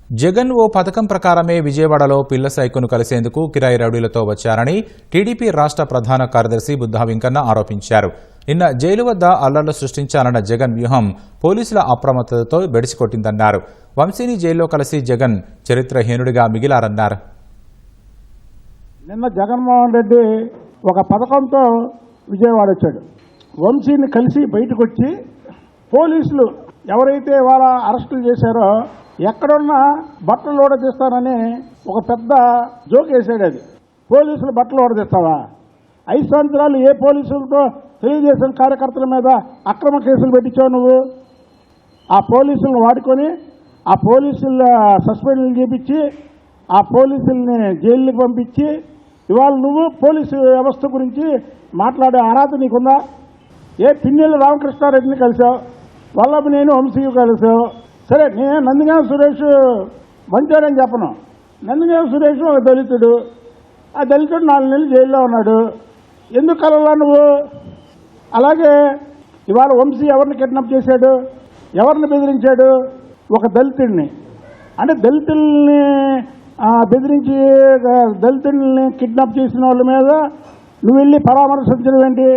జగన్ ఓ పథకం ప్రకారమే విజయవాడలో పిల్ల సైకును కలిసేందుకు కిరాయి రౌడీలతో వచ్చారని టీడీపీ రాష్ట్ర ప్రధాన కార్యదర్శి బుద్ధా వెంకన్న ఆరోపించారు. నిన్న జైలు వద్ద అల్లర్లు సృష్టించాలన్న జగన్ వ్యూహం పోలీసుల అప్రమత్తతతో బెడిసికొట్టిందన్నారు. వంశీని జైల్లో కలిసి జగన్ చరిత్రహీనుడిగా మిగిలారన్నారు. నిన్న జగన్మోహన్ రెడ్డి ఒక పథకంతో విజయవాడ వచ్చాడు. వంశీని కలిసి బయటకు వచ్చి పోలీసులు ఎవరైతే వాళ్ళ అరెస్టులు చేశారో ఎక్కడున్నా బట్టలు ఓడదీస్తానని ఒక పెద్ద జోక్ వేసాడు. అది పోలీసులు బట్టలు ఓడదీస్తావా? 5 సంవత్సరాలు ఏ పోలీసులతో తెలుగుదేశం కార్యకర్తల మీద అక్రమ కేసులు పెట్టించావు నువ్వు? ఆ పోలీసులను వాడుకొని ఆ పోలీసుల సస్పెండ్లు చేపించి ఆ పోలీసుల్ని జైలుకి పంపించి ఇవాళ నువ్వు పోలీసు వ్యవస్థ గురించి మాట్లాడే అర్హత నీకుందా? ఏ పిన్నెల్లి రామకృష్ణారెడ్డిని కలిసావు, వల్లభనేని వంశీ కలిసావు. సరే, నేను నందిగామ సురేష్ మంచోడని చెప్పను. నందిగామ సురేష్ ఒక దళితుడు. ఆ దళితుడు 4 నెలలు జైల్లో ఉన్నాడు. ఎందుకు కలవలా నువ్వు? అలాగే ఇవాళ వంశీ ఎవరిని కిడ్నాప్ చేశాడు, ఎవరిని బెదిరించాడు? ఒక దళితుడిని. అంటే దళితుల్ని బెదిరించి దళితుల్ని కిడ్నాప్ చేసిన వాళ్ళ మీద నువ్వు వెళ్ళి పరామర్శించడం ఏంటి?